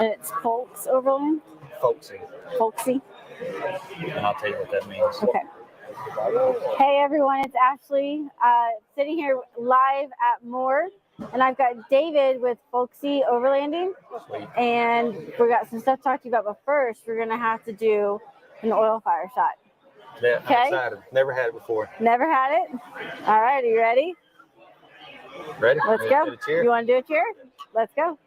And it's Folks Overland? Folksy. Folksy. And I'll tell you what that means. Okay. Hey everyone, it's Ashley, sitting here live at Moore, and I've got David with Folksy Overlanding. Sweet. And we got some stuff to talk to you about, but first we're gonna have to do an oil fire shot. Yeah, okay? I'm excited. Never had it before. Never had it? All right, are you ready? Ready? Let's go. You want to do a cheer? Let's go.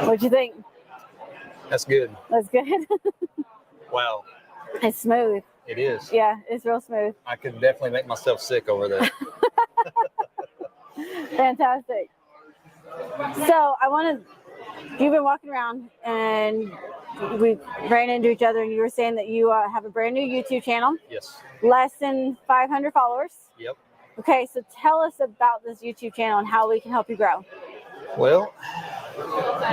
What'd you think? That's good. That's good. Wow. It's smooth. It is. Yeah, it's real smooth. I could definitely make myself sick over there. Fantastic. So you've been walking around and we ran into each other, and you were saying that you have a brand new YouTube channel. Yes. Less than 500 followers. Yep. Okay, so tell us about this YouTube channel and how we can help you grow. Well,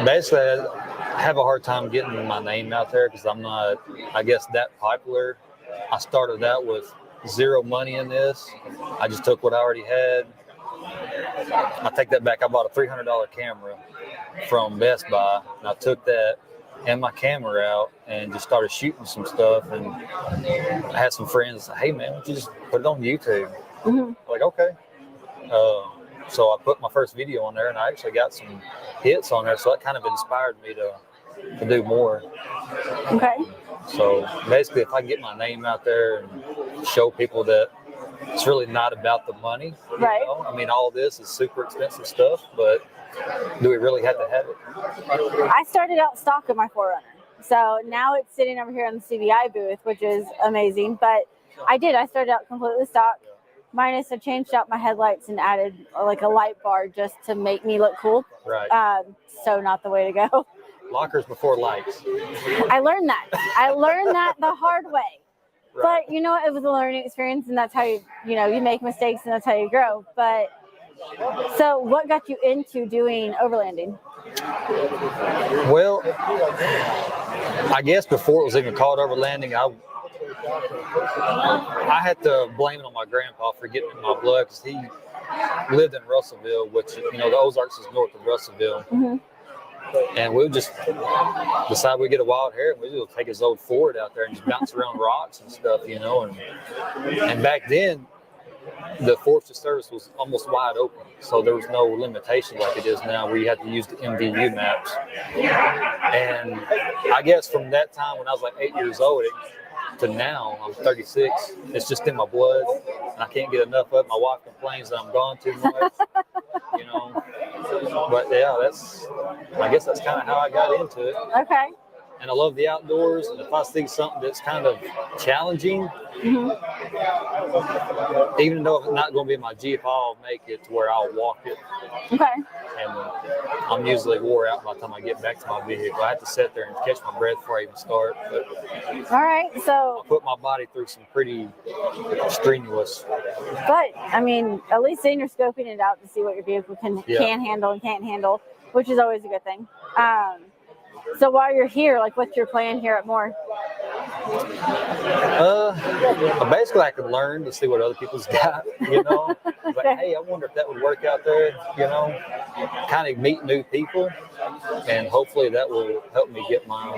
basically, I have a hard time getting my name out there because I'm not, I guess, that popular. I started out with zero money in this. I just took what I already had. I take that back. I bought a $300 camera from Best Buy, and I took that and my camera out and just started shooting some stuff. And I had some friends say, "Hey, man, why don't you just put it on YouTube?" Mm-hmm. I'm like, okay. So I put my first video on there, and I actually got some hits on there. So that kind of inspired me to do more. Okay. So basically, if I can get my name out there and show people that it's really not about the money. Right. You know? I mean, all this is super expensive stuff, but do we really have to have it? I started out stock in my 4Runner. So now it's sitting over here on the CBI booth, which is amazing. But I started out completely stock. Minus, I changed out my headlights and added like a light bar just to make me look cool. Right. So not the way to go. Lockers before lights. I learned that. The hard way. Right. But you know, it was a learning experience, and that's how you make mistakes, and that's how you grow. But so what got you into doing overlanding? Well, I guess before it was even called overlanding, I had to blame it on my grandpa for getting in my blood because he lived in Russellville, which, the Ozarks is north of Russellville. Mm-hmm. And we would just decide we'd get a wild hair, and we'd just take his old Ford out there and just bounce around rocks and stuff, And back then, the Forestry Service was almost wide open, so there was no limitation like it is now, where you have to use the MVU maps. And I guess from that time when I was like 8 years old to now, I'm 36. It's just in my blood, and I can't get enough of it. My wife complains that I'm gone too much, But yeah, I guess that's kind of how I got into it. Okay. And I love the outdoors, and if I see something that's kind of challenging, mm-hmm. even though it's not going to be my Jeep, I'll make it to where I'll walk it. Okay. And I'm usually wore out by the time I get back to my vehicle. I have to sit there and catch my breath before I even start. But all right, so I put my body through some pretty strenuous. But I mean, at least then you're scoping it out to see what your vehicle can handle and can't handle, which is always a good thing. So while you're here, like, what's your plan here at Moore? Basically, I can learn to see what other people's got, Like, hey, I wonder if that would work out there, kind of meet new people, and hopefully that will help me get my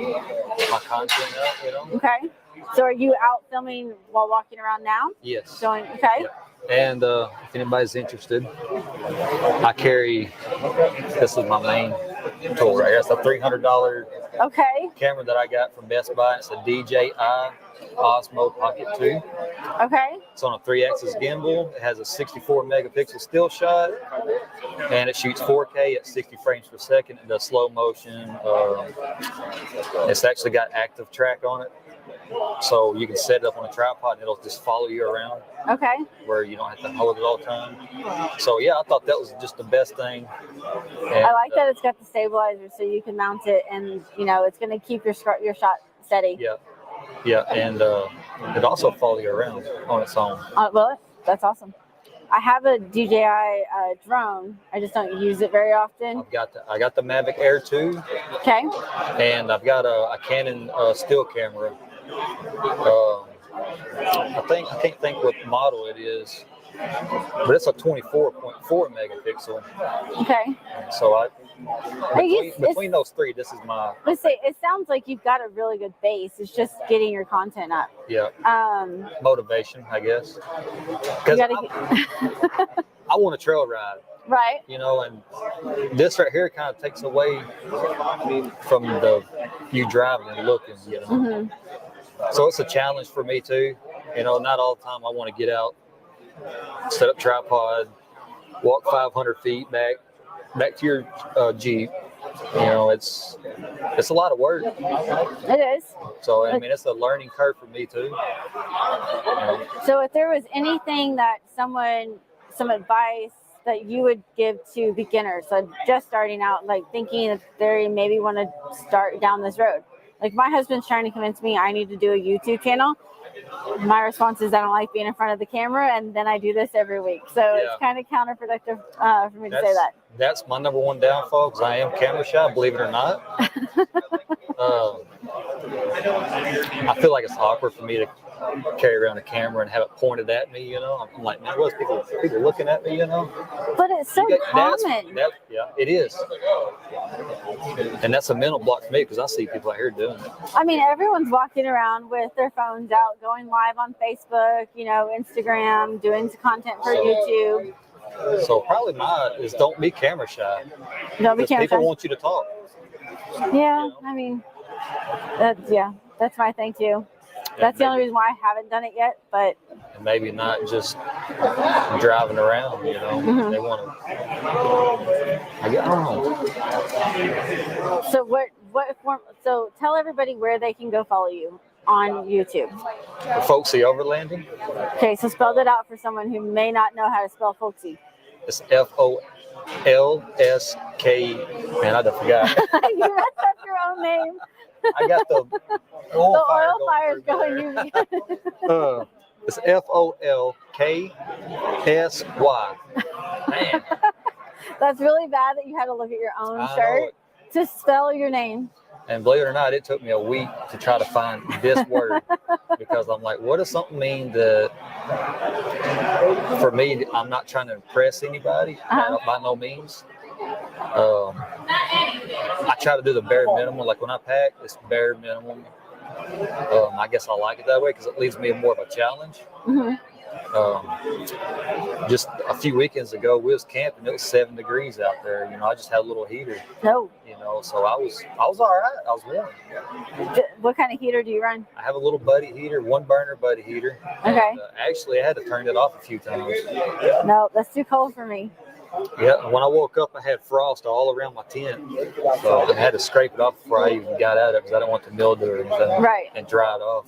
content out, Okay. So are you out filming while walking around now? Yes. Okay. Yeah. And if anybody's interested, I carry, this is my main tool right here. It's a $300 camera that I got from Best Buy. It's a DJI Osmo Pocket 2. Okay. It's on a 3-axis gimbal. It has a 64 megapixel still shot, and it shoots 4K at 60 frames per second. It does slow motion. It's actually got active track on it. So you can set it up on a tripod and it'll just follow you around. Okay. Where you don't have to hold it all the time. So yeah, I thought that was just the best thing. And I like that it's got the stabilizer so you can mount it, and it's going to keep your shot steady. Yeah, and it also follow you around on its own. Well, that's awesome. I have a DJI drone. I just don't use it very often. I got the Mavic Air 2. Okay. And I've got a Canon still camera. I can't think what model it is. but it's a 24.4 megapixel. Okay. So It's- between those three, this is my Let's say it sounds like you've got a really good base. It's just getting your content up. Motivation, I guess. You Because gotta I want a trail ride, right. you know, and this right here kind of takes away from you driving and looking, you know. Mm-hmm. So it's a challenge for me too. You know, not all the time I want to get out, set up tripod, walk 500 feet back to your Jeep. You know, it's a lot of work. It is. So I mean, it's a learning curve for me too. You know. So if there was anything that some advice that you would give to beginners, so just starting out, like thinking that they maybe want to start down this road. Like my husband's trying to convince me I need to do a YouTube channel. My response is I don't like being in front of the camera, and then I do this every week. So it's kind of counterproductive for me to say that. That's my number one downfall because I am camera shy, believe it or not. I feel like it's awkward for me to carry around a camera and have it pointed at me, you know. I'm like, man, what's people looking at me, you know? But it's so common. Yeah, it is. And that's a mental block for me because I see people out here doing it. I mean, everyone's walking around with their phones out, going live on Facebook, you know, Instagram, doing content for YouTube. So probably mine is don't be camera shy. Don't be camera shy. People want you to talk. Yeah, I mean, that's my thing too. That's the only reason why I haven't done it yet, but and maybe not just driving around, you know. Mm-hmm. They want to. I don't know. So what form? So tell everybody where they can go follow you on YouTube. Folksy Overlanding. Okay, so spell that out for someone who may not know how to spell Folksy. It's FOLSK. Man, I just forgot. You messed up your own name. I got the oil fire's going. It's FOLKSY. Man, that's really bad that you had to look at your own shirt to spell your name. And believe it or not, it took me a week to try to find this word because I'm like, what does something mean that for me, I'm not trying to impress anybody by no means. I try to do the bare minimum. Like when I pack, it's bare minimum. I guess I like it that way because it leaves me more of a challenge. Mm-hmm. Just a few weekends ago, we was camping. It was 7 degrees out there. You know, I just had a little heater. No. You know, so I was all right. I was warm. What kind of heater do you run? I have a little buddy heater, 1-burner buddy heater. Okay. And, actually, I had to turn it off a few times. No, that's too cold for me. Yeah, when I woke up, I had frost all around my tent. So I had to scrape it off before I even got out of it because I don't want the mildew or anything. Right. And dry it off.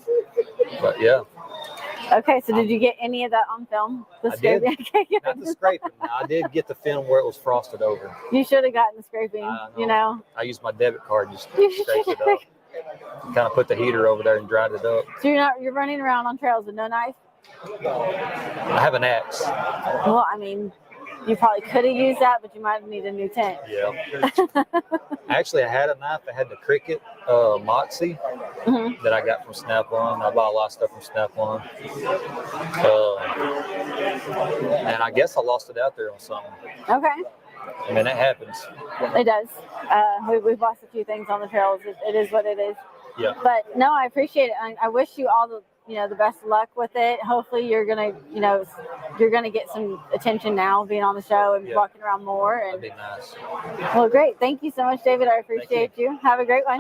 But yeah. Okay, so did you get any of that on film? I did. Not the scraping. I did get the film where it was frosted over. You should have gotten the scraping, you know. I used my debit card and just scraped it up. Kind of put the heater over there and dried it up. So you're running around on trails with no knife? I have an axe. Well, I mean, you probably could have used that, but you might need a new tent. Yeah. Actually, I had a knife. I had the Cricket Moxie that I got from Snap-on. I bought a lot of stuff from Snap-on. And I guess I lost it out there on something. Okay. I mean, that happens. It does. We've lost a few things on the trails. It is what it is. Yeah. But no, I appreciate it. I wish you all the best of luck with it. Hopefully you're gonna get some attention now being on the show and walking around more. And that'd be nice. Well, great. Thank you so much, David. I appreciate you. Have a great one.